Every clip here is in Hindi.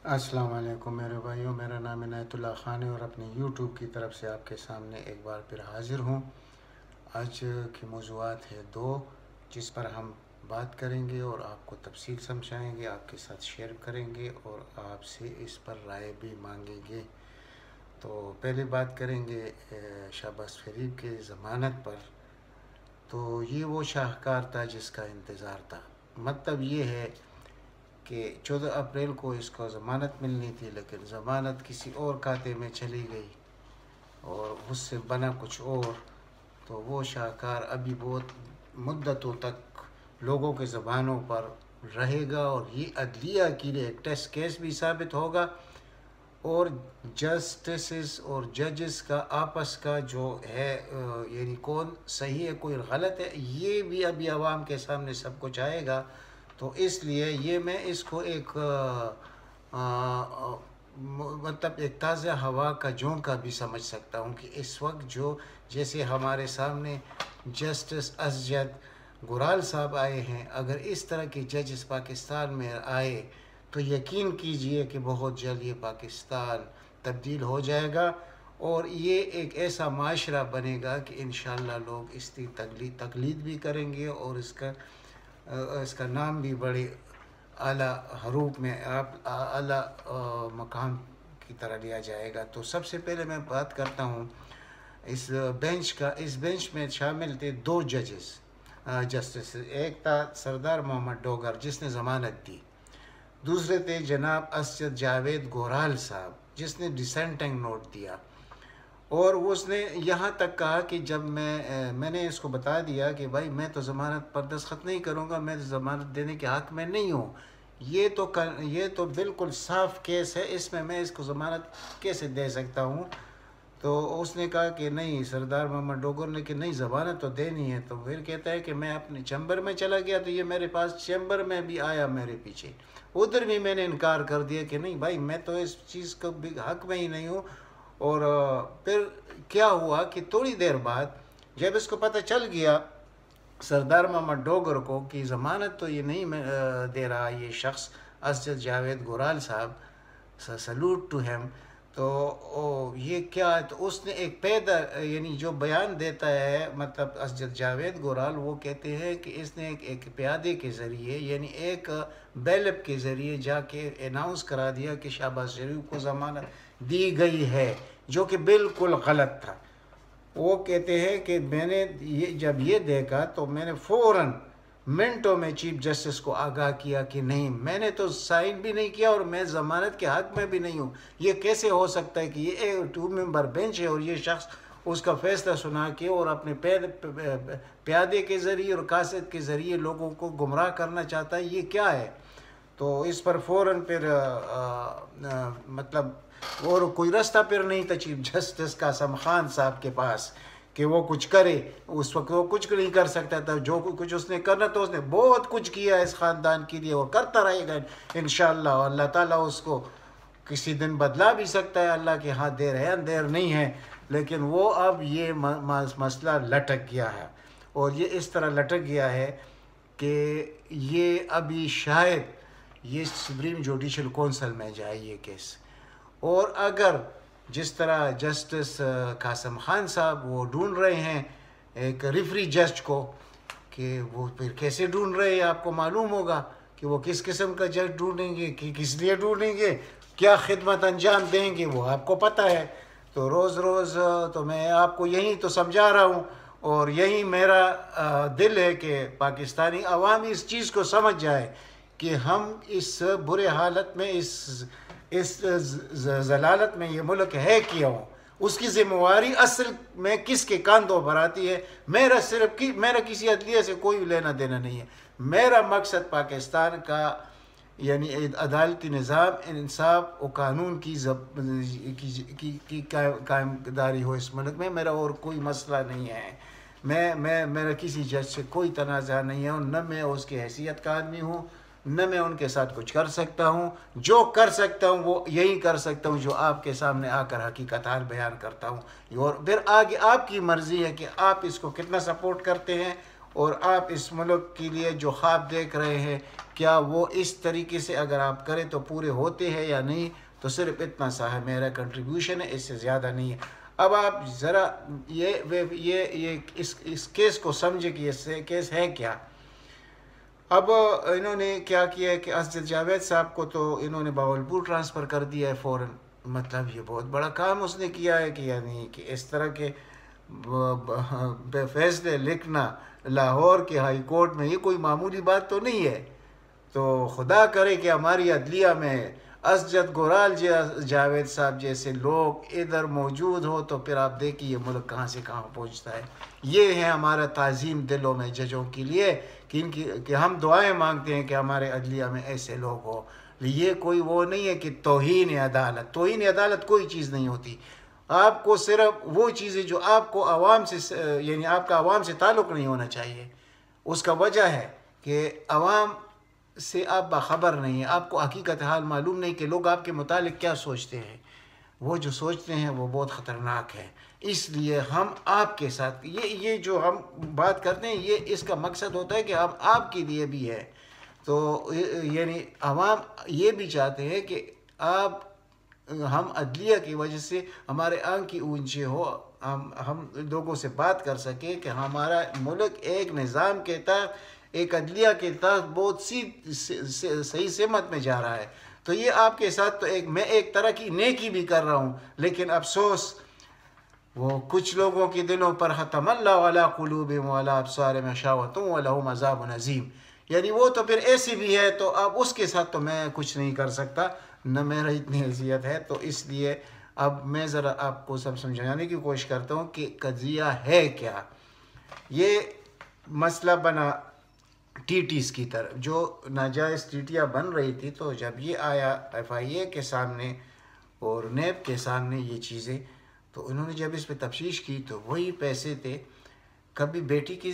अस्सलाम वालेकुम मेरे भाइयों, मेरा नाम इनायतुल्लाह ख़ान है और अपने यूट्यूब की तरफ से आपके सामने एक बार फिर हाज़िर हूँ। आज की मौज़ूआत है दो, जिस पर हम बात करेंगे और आपको तफसील समझाएंगे, आपके साथ शेयर करेंगे और आपसे इस पर राय भी मांगेंगे। तो पहले बात करेंगे शहबाज शरीफ के ज़मानत पर। तो ये वो शाहकार था जिसका इंतज़ार था। मतलब ये है कि 14 अप्रैल को इसको ज़मानत मिलनी थी, लेकिन ज़मानत किसी और खाते में चली गई और उससे बना कुछ और। तो वो शाहकार अभी बहुत मुद्दतों तक लोगों के ज़बानों पर रहेगा और ये अदलिया के लिए एक टेस्ट केस भी साबित होगा और जस्टिस और जजेस का आपस का जो है यानी कौन सही है कोई गलत है, ये भी अभी आवाम के सामने सब कुछ आएगा। तो इसलिए ये मैं इसको एक मतलब एक ताज़ा हवा का झोंका भी समझ सकता हूँ कि इस वक्त जो जैसे हमारे सामने जस्टिस असजद गुराल साहब आए हैं, अगर इस तरह के जजेस पाकिस्तान में आए तो यकीन कीजिए कि बहुत जल्द ये पाकिस्तान तब्दील हो जाएगा और ये एक ऐसा माशरा बनेगा कि इंशाअल्लाह लोग इसकी तकलीद भी करेंगे और इसका नाम भी बड़े आला हरूप में आप आला मकाम की तरह लिया जाएगा। तो सबसे पहले मैं बात करता हूँ इस बेंच का। इस बेंच में शामिल थे दो जस्टिस। एक था सरदार मोहम्मद डोगर जिसने ज़मानत दी, दूसरे थे जनाब असद जावेद गोराल साहब जिसने डिसेंटिंग नोट दिया। और उसने यहाँ तक कहा कि जब मैंने इसको बता दिया कि भाई मैं तो ज़मानत पर दस्तखत नहीं करूँगा, मैं ज़मानत देने के हक़ में नहीं हूँ, ये तो बिल्कुल साफ़ केस है, इसमें मैं इसको ज़मानत कैसे दे सकता हूँ। तो उसने कहा कि नहीं, सरदार मोहम्मद डोगर ने कि नहीं ज़मानत तो देनी है। तो फिर कहता है कि मैं अपने चैम्बर में चला गया तो ये मेरे पास चैम्बर में भी आया मेरे पीछे, उधर भी मैंने इनकार कर दिया कि नहीं भाई मैं तो इस चीज़ को भी हक़ में ही नहीं हूँ। और फिर क्या हुआ कि थोड़ी देर बाद जब इसको पता चल गया सरदार मोहम्मद डोगर को कि ज़मानत तो ये नहीं दे रहा ये शख्स असद जावेद गोराल साहब, सल्यूट टू हिम, तो ये क्या है। तो उसने एक पैदा यानी जो बयान देता है मतलब असद जावेद गोराल, वो कहते हैं कि इसने एक प्यादे के ज़रिए यानी एक बैलब के ज़रिए जाके अनाउंस करा दिया कि शहबाज शरीफ को ज़मानत दी गई है, जो कि बिल्कुल गलत था। वो कहते हैं कि मैंने जब ये देखा तो मैंने फ़ौरन मिनटों में चीफ जस्टिस को आगाह किया कि नहीं, मैंने तो साइन भी नहीं किया और मैं ज़मानत के हक़ में भी नहीं हूँ। ये कैसे हो सकता है कि ये 2 मेंबर बेंच है और ये शख्स उसका फ़ैसला सुना के और अपने प्यादे के ज़रिए और कासिद के ज़रिए लोगों को गुमराह करना चाहता है, ये क्या है। तो इस पर फ़ौरन फिर मतलब और कोई रास्ता फिर नहीं था चीफ जस्टिस कासम खान साहब के पास कि वो कुछ करे। उस वक्त वो कुछ नहीं कर सकता था, जो कुछ उसने करना तो उसने बहुत कुछ किया इस ख़ानदान के लिए और करता रहेगा इंशाअल्लाह। अल्लाह ताला उसको किसी दिन बदला भी सकता है, अल्लाह के हाथ देर है अंधेर नहीं है। लेकिन वो अब ये मसला लटक गया है और ये इस तरह लटक गया है कि ये अभी शायद ये सुप्रीम जुडिशल कौंसिल में जाए ये केस। और अगर जिस तरह जस्टिस कासम खान साहब वो ढूंढ रहे हैं एक रेफरी जज को, कि वो फिर कैसे ढूंढ रहे हैं आपको मालूम होगा कि वो किस किस्म का जज ढूंढेंगे, कि किस लिए ढूंढेंगे, क्या खिदमत अंजाम देंगे, वो आपको पता है। तो रोज़ रोज़ तो मैं आपको यही तो समझा रहा हूँ और यही मेरा दिल है कि पाकिस्तानी अवाम इस चीज़ को समझ जाए कि हम इस बुरे हालत में इस जलालत में ये मुल्क है क्यों, उसकी ज़िम्मेवारी असल में किसके कंधों पर आती है। मेरा किसी अदलिया से कोई लेना देना नहीं है। मेरा मकसद पाकिस्तान का यानी अदालती निज़ाम, इंसाफ और कानून की कायमदारी हो इस मुल्क में। मेरा और कोई मसला नहीं है। मेरा किसी जज से कोई तनाज़ा नहीं है और न मैं उसकी हैसियत का आदमी हूँ, न मैं उनके साथ कुछ कर सकता हूँ। जो कर सकता हूँ वो यही कर सकता हूँ जो आपके सामने आकर हकीकत हाल बयान करता हूँ। और फिर आगे आपकी मर्ज़ी है कि आप इसको कितना सपोर्ट करते हैं और आप इस मुल्क के लिए जो ख्वाब देख रहे हैं, क्या वो इस तरीके से अगर आप करें तो पूरे होते हैं या नहीं। तो सिर्फ इतना सा है मेरा कंट्रीब्यूशन है, इससे ज़्यादा नहीं है। अब आप ज़रा ये इस केस को समझे कि ये केस है क्या। अब इन्होंने क्या किया है कि असद जावेद साहब को तो इन्होंने बावलपुर ट्रांसफ़र कर दिया है फ़ौरन। मतलब ये बहुत बड़ा काम उसने किया है कि यानी कि इस तरह के फैसले लिखना लाहौर के हाई कोर्ट में, ये कोई मामूली बात तो नहीं है। तो खुदा करे कि हमारी अदलिया में असजद गोराल जावेद साहब जैसे लोग इधर मौजूद हो, तो फिर आप देखिए ये मुल्क कहाँ से कहाँ पहुँचता है। ये है हमारा ताज़ीम दिलों में जजों के लिए कि हम दुआएं मांगते हैं कि हमारे अदलिया में ऐसे लोग हो। ये कोई वो नहीं है कि तौहीन अदालत कोई चीज़ नहीं होती। आपको सिर्फ वो चीज़ें जो आपको आवाम से यानी आपका आवाम से ताल्लुक़ नहीं होना चाहिए, उसका वजह है कि आवाम से आप बाखबर नहीं है, आपको हकीकत हाल मालूम नहीं कि लोग आपके मुतालिक क्या सोचते हैं। वो जो सोचते हैं वो बहुत ख़तरनाक है। इसलिए हम आपके साथ ये जो हम बात करते हैं, ये इसका मकसद होता है कि हम आपके लिए भी है। तो यानी आवाम ये भी चाहते हैं कि हम अदलिया की वजह से हमारे आंख की ऊंचे हो, हम लोगों से बात कर सके कि हमारा मुल्क एक निज़ाम के तहत, एक अदलिया के तहत बहुत सही सेमत में जा रहा है। तो ये आपके साथ तो मैं एक तरह की नेकी भी कर रहा हूँ, लेकिन अफसोस वो कुछ लोगों के दिलों पर ख़तमल्लाहु अला क़ुलूबिहिम व अला अब्सारिहिम ग़िशावतुन व लहुम अज़ाबुन अज़ीम, यानी वो तो फिर ऐसी भी है। तो अब उसके साथ तो मैं कुछ नहीं कर सकता, न मेरा इतनी हैसियत है। तो इसलिए अब मैं ज़रा आपको सब समझाने की कोशिश करता हूँ कि कज़िया है क्या। ये मसला बना टीटीज़ की तरफ, जो नाजायज़ टीटियाँ बन रही थी। तो जब ये आया FIA के सामने और नेब के सामने ये चीज़ें, तो उन्होंने जब इस पर तफ्तीश की तो वही पैसे थे, कभी बेटी की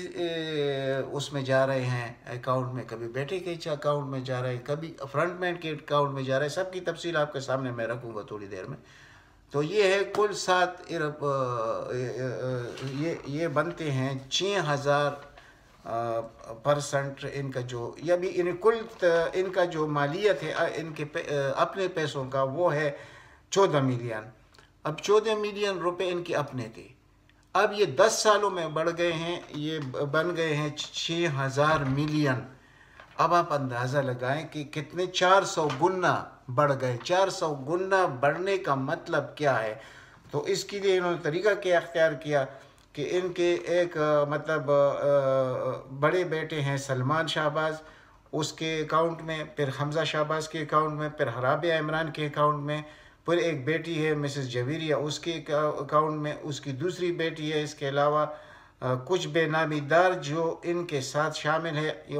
उसमें जा रहे हैं अकाउंट में, कभी बेटे के अकाउंट में जा रहे हैं, कभी फ्रंटमैन के अकाउंट में जा रहे हैं। सबकी तफसील आपके सामने मैं रखूँगा थोड़ी देर में। तो ये है कुल 7 अरब, ये बनते हैं 6000% इनका जो, या भी इन कुल इनका जो मालियत है इनके अपने पैसों का, वो है 14 मिलियन। अब 14 मिलियन रुपए इनके अपने थे। अब ये 10 सालों में बढ़ गए हैं, ये बन गए हैं 6000 मिलियन। अब आप अंदाज़ा लगाएं कि कितने 400 गुना बढ़ गए। 400 गुना बढ़ने का मतलब क्या है। तो इसके लिए इन्होंने तरीका क्या अख्तियार किया कि इनके एक मतलब बड़े बेटे हैं सलमान शाहबाज, उसके अकाउंट में, फिर हमज़ा शाहबाज के अकाउंट में, फिर राबिया इमरान के अकाउंट में, फिर एक बेटी है मिसेस जवेरिया, उसके अकाउंट में, उसकी दूसरी बेटी है। इसके अलावा कुछ बेनामीदार जो इनके साथ शामिल है, ये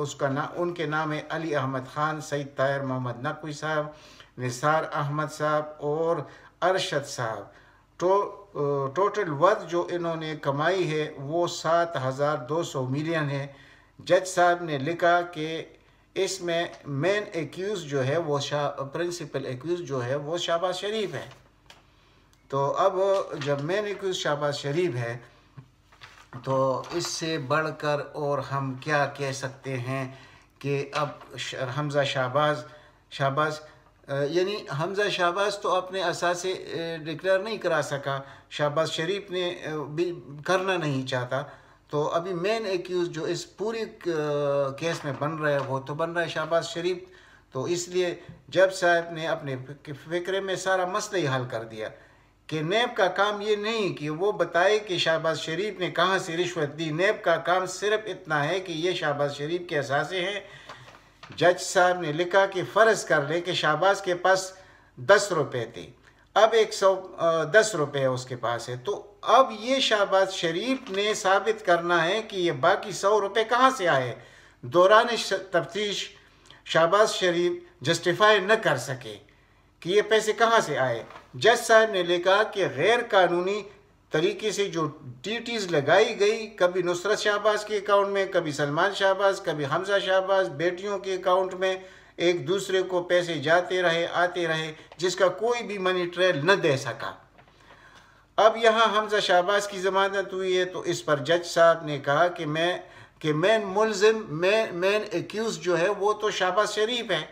उनके नाम है अली अहमद ख़ान, सईद ताहिर मोहम्मद नकवी साहब, निसार अहमद साहब और अरशद साहब। टोटल वर्थ जो इन्होंने कमाई है वो 7200 मिलियन है। जज साहब ने लिखा कि इसमें मेन एक्यूज़ जो है वो प्रिंसिपल एक्यूज़ जो है वो शहबाज शरीफ है। तो अब जब मेन एक्यूज़ शहबाज शरीफ है, तो इससे बढ़कर और हम क्या कह सकते हैं कि अब हमज़ा शाहबाज यानी हमज़ा शाहबाज तो अपने असासे डिक्लेयर नहीं करा सका, शहबाज शरीफ ने भी करना नहीं चाहता। तो अभी मेन एक्यूज़ जो इस पूरी केस में बन रहा है वो तो बन रहा है शहबाज शरीफ। तो इसलिए जज साहब ने अपने फ़िक्रे में सारा मसला ही हल कर दिया कि नेब का काम ये नहीं कि वो बताए कि शहबाज शरीफ ने कहाँ से रिश्वत दी। नेब का काम सिर्फ इतना है कि ये शहबाज शरीफ के असासे हैं। जज साहब ने लिखा कि फ़र्ज़ कर ले कि शहबाज के पास 10 रुपये थे, अब 110 रुपये उसके पास है। तो अब ये शहबाज शरीफ ने साबित करना है कि ये बाकी 100 रुपये कहाँ से आए। दौरान तफ्तीश शहबाज शरीफ जस्टिफाई न कर सके कि ये पैसे कहाँ से आए। जज साहब ने लिखा कि गैर कानूनी तरीके से जो टीटीज़ लगाई गई, कभी नुसरत शाहबाज के अकाउंट में, कभी सलमान शाहबाज, कभी हमज़ा शाहबाज, बेटियों के अकाउंट में एक दूसरे को पैसे जाते रहे आते रहे, जिसका कोई भी मनी ट्रेल न दे सका। अब यहाँ हमज़ा शाहबाज की ज़मानत हुई है, तो इस पर जज साहब ने कहा कि मैं कि मेन मुलजिम मेन एक्यूज जो है वो तो शहबाज शरीफ है,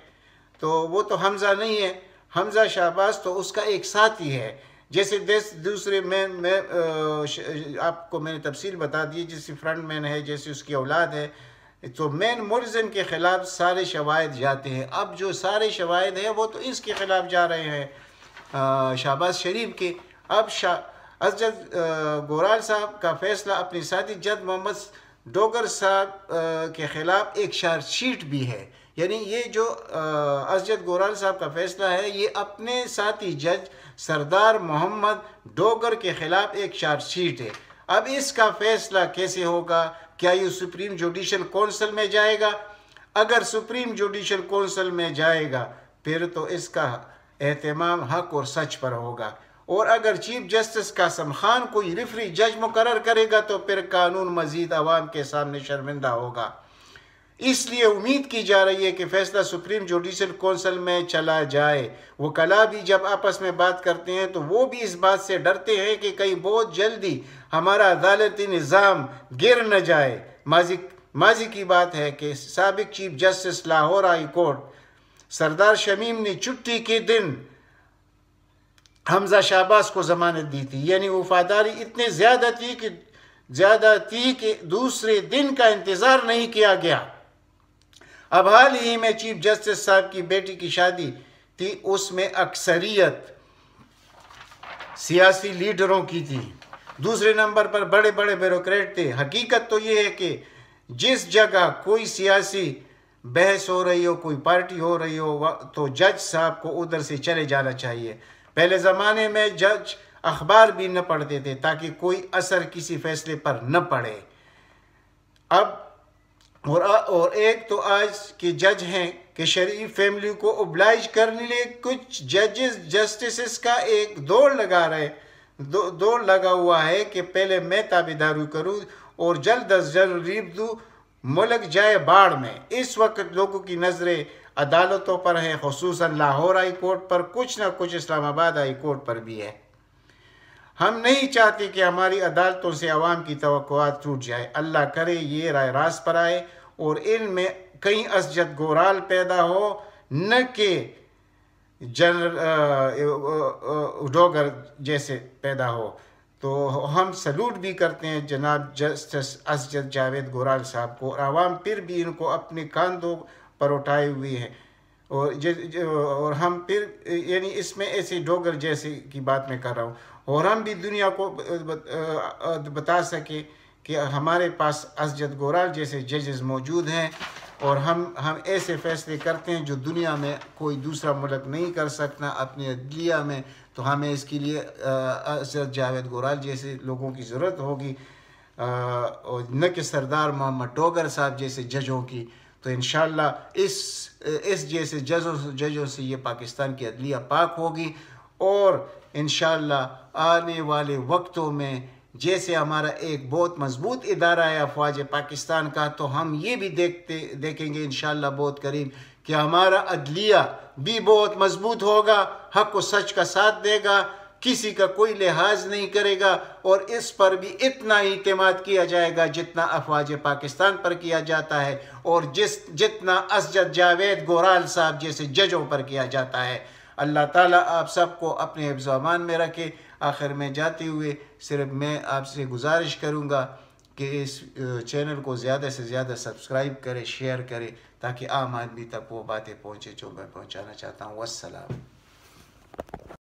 तो वो तो हमज़ा नहीं है। हमज़ा शहबाज तो उसका एक साथी है। जैसे दूसरे आपको मैंने तफसील बता दी, जैसे फ्रंट मैन है, जैसे उसकी औलाद है, तो मेन मुलजिम के ख़िलाफ़ सारे शवाहिद जाते हैं। अब जो सारे शवाहिद हैं वो तो इसके ख़िलाफ़ जा रहे हैं, शहबाज शरीफ के। अब अजद गोराल साहब का फ़ैसला अपने साथी जज मोहम्मद डोगर साहब के ख़िलाफ़ एक चार्जशीट भी है। यानी ये जो अजद गोराल साहब का फ़ैसला है, ये अपने साथी जज सरदार मोहम्मद डोगर के ख़िलाफ़ एक चार्जशीट है। अब इसका फ़ैसला कैसे होगा? क्या ये सुप्रीम जुडिशल कौंसिल में जाएगा? अगर सुप्रीम जुडिशल कौंसिल में जाएगा फिर तो इसका एहतमाम हक और सच पर होगा, और अगर चीफ जस्टिस कासम खान कोई रिफरी जज मुकर्रर करेगा तो फिर कानून मजीद अवाम के सामने शर्मिंदा होगा। इसलिए उम्मीद की जा रही है कि फैसला सुप्रीम जुडिशल कौंसिल में चला जाए। वकला भी जब आपस में बात करते हैं तो वो भी इस बात से डरते हैं कि कहीं बहुत जल्दी हमारा अदालती निज़ाम गिर न जाए। माजी की बात है कि साबिक chief justice Lahore high court Sardar Shamim ने छुट्टी के दिन हमजा शहबाज को जमानत दी थी। यानी वफादारी इतनी ज़्यादा थी कि दूसरे दिन का इंतज़ार नहीं किया गया। अब हाल ही में चीफ जस्टिस साहब की बेटी की शादी थी, उसमें अक्सरियत सियासी लीडरों की थी, दूसरे नंबर पर बड़े बड़े ब्यूरोक्रेट थे। हकीकत तो ये है कि जिस जगह कोई सियासी बहस हो रही हो, कोई पार्टी हो रही हो, तो जज साहब को उधर से चले जाना चाहिए। पहले ज़माने में जज अखबार भी न पढ़ते थे ताकि कोई असर किसी फैसले पर न पड़े। अब और एक तो आज के जज हैं कि शरीफ फैमिली को ओब्लाइज करने लिए कुछ जजेस जस्टिस का एक दौड़ लगा रहे दौड़ लगा हुआ है कि पहले मैं ताबेदारी करूं और जल्द अज जल्द रीप दूं, मुल्क जाए बाढ़ में। इस वक्त लोगों की नज़रें अदालतों पर है, खुसूसन लाहौर हाई कोर्ट पर, कुछ ना कुछ इस्लामाबाद हाई कोर्ट पर भी है। हम नहीं चाहते कि हमारी अदालतों से अवाम की तवक्कुआत टूट जाए। अल्लाह करे ये राय रास्त पर आए और इनमें कई अजद गोराल पैदा हो, न कि जनरल डोगर जैसे पैदा हो। तो हम सलूट भी करते हैं जनाब जस्टिस अजद जावेद गोराल साहब को, और आवाम फिर भी इनको अपने कंधों पर उठाए हुए हैं। और हम फिर यानी इसमें ऐसे डोगर जैसे की बात मैं कर रहा हूँ, और हम भी दुनिया को बता सके कि हमारे पास अजद गोराल जैसे जजेस मौजूद हैं, और हम ऐसे फैसले करते हैं जो दुनिया में कोई दूसरा मुल्क नहीं कर सकता अपनी अदलिया में। तो हमें इसके लिए अजद जावेद गोराल जैसे लोगों की ज़रूरत होगी, और न कि सरदार मोहम्मद डोगर साहब जैसे जजों की। तो इंशाअल्लाह इस जैसे जजों से ये पाकिस्तान की अदलिया पाक होगी, और इंशाअल्लाह आने वाले वक्तों में जैसे हमारा एक बहुत मजबूत इदारा है अफवाज पाकिस्तान का, तो हम ये भी देखेंगे इंशाअल्लाह बहुत करीब कि हमारा अदलिया भी बहुत मजबूत होगा, हक व सच का साथ देगा, किसी का कोई लिहाज नहीं करेगा, और इस पर भी इतना ही इत्मीनान किया जाएगा जितना अफवाज पाकिस्तान पर किया जाता है, और जितना अजद जावेद गोराल साहब जैसे जजों पर किया जाता है। अल्लाह ताला आप सबको अपने हिफ्ज़ व अमान में रखे। आखिर में जाते हुए सिर्फ मैं आपसे गुजारिश करूँगा कि इस चैनल को ज़्यादा से ज़्यादा सब्सक्राइब करें, शेयर करें, ताकि आम आदमी तक वो बातें पहुँचे जो मैं पहुँचाना चाहता हूँ। वस्सलाम।